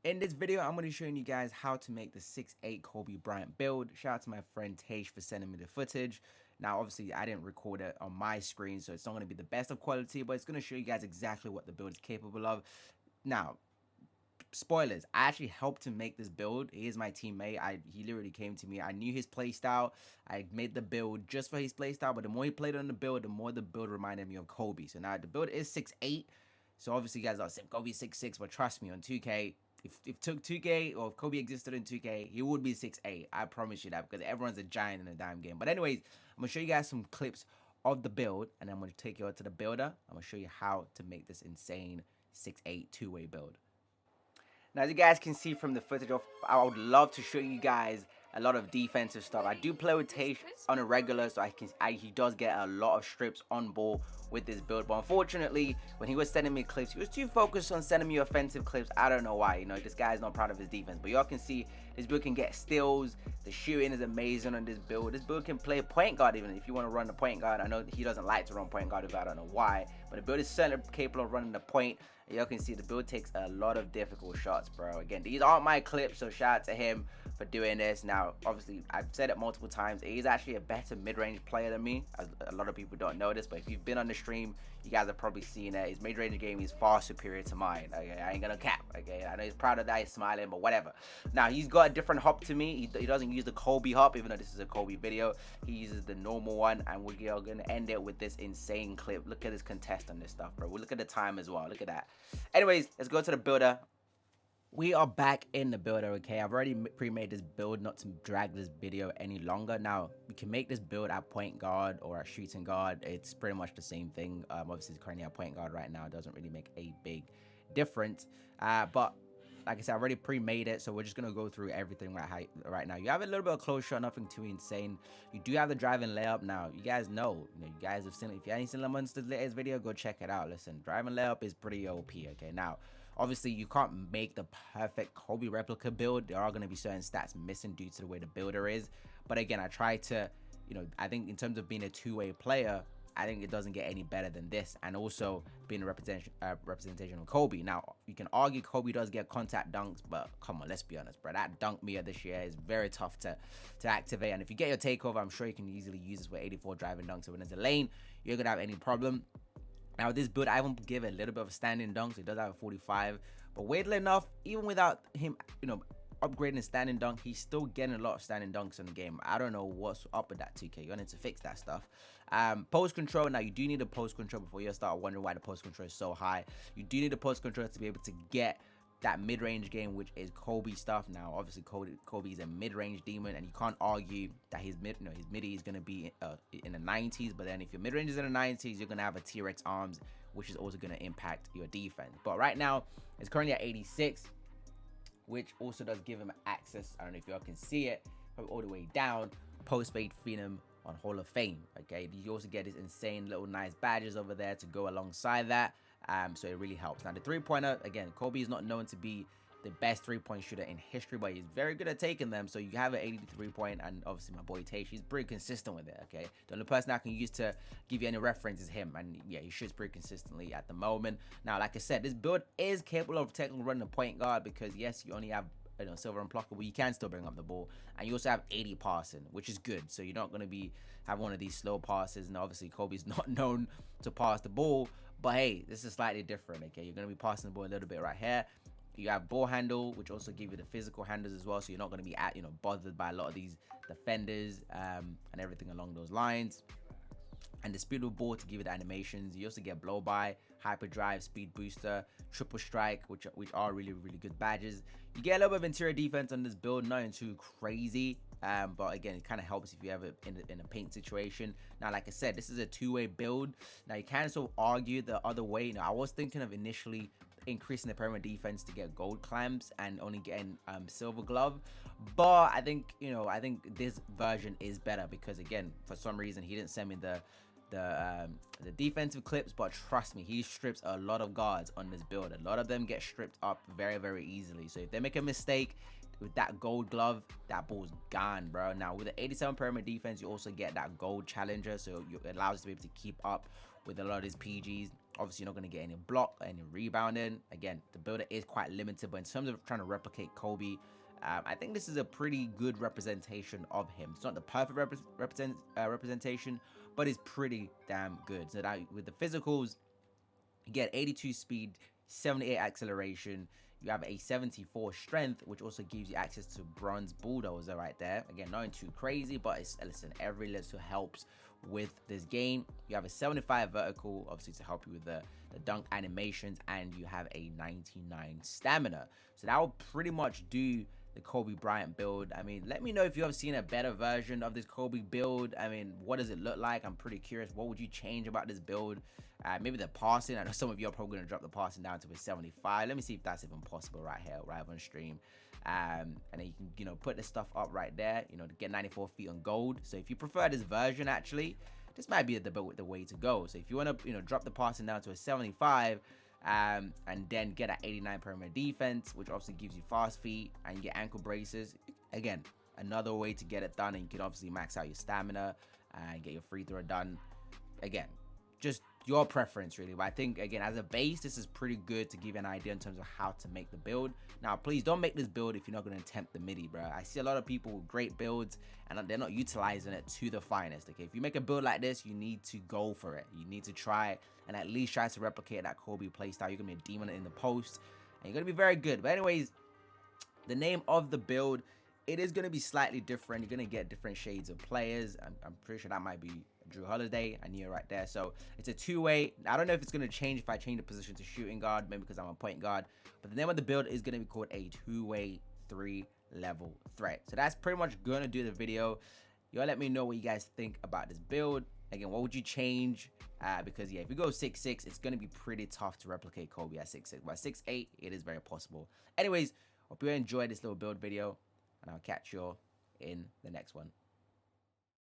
In this video, I'm going to be showing you guys how to make the 6'8 Kobe Bryant build. Shout out to my friend Tage for sending me the footage. Now, obviously, I didn't record it on my screen, so it's not going to be the best of quality, but it's going to show you guys exactly what the build is capable of. Now, spoilers, I actually helped him make this build. He is my teammate. He literally came to me. I knew his playstyle. I made the build just for his playstyle, but the more he played on the build, the more the build reminded me of Kobe. So now the build is 6'8. So obviously you guys are saying Kobe 6'6, but trust me, on 2K, if took 2K or if Kobe existed in 2K, he would be 6'8. I promise you that, because everyone's a giant in a damn game. But anyways, I'm gonna show you guys some clips of the build, and I'm gonna take you out to the builder. I'm gonna show you how to make this insane 6'8 two-way build. Now, as you guys can see from the footage of, I would love to show you guys a lot of defensive stuff. I do play with Tage on a regular, so he does get a lot of strips on ball with this build. But unfortunately, when he was sending me clips, he was too focused on sending me offensive clips. I don't know why. You know, this guy's not proud of his defense. But y'all can see this build can get steals. The shooting is amazing on this build. This build can play point guard even if you want to run the point guard. I know he doesn't like to run point guard, I don't know why. But the build is certainly capable of running the point. Y'all can see the build takes a lot of difficult shots, bro. Again, these aren't my clips, so shout out to him for doing this. Now, obviously, I've said it multiple times. He's actually a better mid-range player than me. A lot of people don't know this, but if you've been on the stream, you guys have probably seen it. His mid-range game is far superior to mine. Okay, I ain't gonna cap. Okay, I know he's proud of that. He's smiling, but whatever. Now, he's got a different hop to me. He doesn't use the Kobe hop, even though this is a Kobe video. He uses the normal one, and we're gonna end it with this insane clip. Look at this contest on this stuff, bro. We'll look at the time as well. Look at that. Anyways, let's go to the builder. We are back in the builder, okay? I've already pre-made this build not to drag this video any longer. Now, we can make this build at point guard or at shooting guard. It's pretty much the same thing. Obviously, it's currently at point guard right now. It doesn't really make a big difference. But like I said, I already pre-made it, so we're just gonna go through everything right now. You have a little bit of close shot, nothing too insane. You do have the driving layup. Now, you guys know, you guys have seen it. If you haven't seen Lamonster's latest video, go check it out. Listen, driving layup is pretty OP, okay? Now, obviously, you can't make the perfect Kobe replica build. There are going to be certain stats missing due to the way the builder is. But again, I try to, I think in terms of being a two-way player, I think it doesn't get any better than this. And also being a representation of Kobe. Now, you can argue Kobe does get contact dunks, but come on, let's be honest, bro. That dunk meter this year is very tough to activate. And if you get your takeover, I'm sure you can easily use this with 84 driving dunks. So when there's a lane, you're going to have any problem. Now, this build, I won't give it a little bit of a standing dunk, so it does have a 45. But weirdly enough, even without him, upgrading standing dunk, he's still getting a lot of standing dunks in the game. I don't know what's up with that 2K. You're going to fix that stuff. Post control. Now, you do need a post control before you start wondering why the post control is so high. You do need a post control to be able to get that mid-range game, which is Kobe stuff. Now, obviously, Kobe is a mid-range demon, and you can't argue that his midi is going to be in the 90s. But then if your mid-range is in the 90s, you're going to have a T-Rex arms, which is also going to impact your defense. But right now, it's currently at 86, which also does give him access. I don't know if y'all can see it, probably all the way down. Post-fade Phenom on Hall of Fame. Okay, you also get these insane little nice badges over there to go alongside that. So it really helps. Now, the three-pointer, again, Kobe is not known to be the best three-point shooter in history, but he's very good at taking them. So you have an 83-point, and obviously my boy Tage, he's pretty consistent with it, okay? The only person I can use to give you any reference is him, and yeah, he shoots pretty consistently at the moment. Now, like I said, this build is capable of technically running a point guard because, yes, you only have silver unblockable, you can still bring up the ball, and you also have 80 passing, which is good. So you're not going to have one of these slow passes. And obviously Kobe's not known to pass the ball, but hey, this is slightly different. Okay, you're going to be passing the ball a little bit right here. You have ball handle, which also give you the physical handles as well, so you're not going to be bothered by a lot of these defenders and everything along those lines. And the speed of ball to give you the animations. You also get blow by, hyper drive, speed booster, triple strike, which are really good badges. You get a little bit of interior defense on this build, nothing too crazy, but again, it kind of helps if you have it in a paint situation. Now, like I said, this is a two-way build. Now, you can sort of argue the other way. Now, I was thinking of initially increasing the perimeter defense to get gold clamps and only getting silver glove, but I think this version is better because, again, for some reason he didn't send me the defensive clips, but trust me, he strips a lot of guards on this build. A lot of them get stripped up very easily, so if they make a mistake with that gold glove, that ball's gone, bro. Now, with the 87 perimeter defense, you also get that gold challenger, so it allows you to be able to keep up with a lot of his PGs. Obviously, you're not going to get any block, any rebounding. Again, the builder is quite limited, but in terms of trying to replicate Kobe, I think this is a pretty good representation of him. It's not the perfect representation, but it's pretty damn good. So that with the physicals, you get 82 speed, 78 acceleration. You have a 74 strength, which also gives you access to bronze bulldozer right there. Again, nothing too crazy, but it's, listen, every little helps with this game. You have a 75 vertical, obviously to help you with the dunk animations, and you have a 99 stamina. So that will pretty much do the Kobe Bryant build. I mean, let me know if you have seen a better version of this Kobe build. I mean, what does it look like? I'm pretty curious. What would you change about this build? Maybe the passing. I know some of you are probably going to drop the passing down to a 75. Let me see if that's even possible right here, right on stream. And then you can, you know, put this stuff up right there, you know, to get 94 feet on gold. So if you prefer this version, actually, this might be the way to go. So if you want to, you know, drop the passing down to a 75, and then get an 89 perimeter defense, which obviously gives you fast feet, and you get ankle braces. Again, another way to get it done, and you can obviously max out your stamina and get your free throw done. Again, just your preference really, but I think, again, as a base, this is pretty good to give you an idea in terms of how to make the build. Now, please don't make this build if you're not going to attempt the midi, bro. I see a lot of people with great builds and they're not utilizing it to the finest. Okay, if you make a build like this, you need to go for it. You need to try and at least try to replicate that Kobe playstyle. You're gonna be a demon in the post and you're gonna be very good. But anyways, the name of the build, it is gonna be slightly different. You're gonna get different shades of players. I'm pretty sure that might be Drew Holiday. I knew it right there. So it's a two-way. I don't know if it's going to change if I change the position to shooting guard, maybe because I'm a point guard. But the name of the build is going to be called a two-way 3-level threat. So that's pretty much going to do the video. Y'all let me know what you guys think about this build. Again, what would you change? Because, yeah, if you go 6'6", it's going to be pretty tough to replicate Kobe at 6'6". But 6'8", it is very possible. Anyways, hope you enjoyed this little build video. And I'll catch you all in the next one.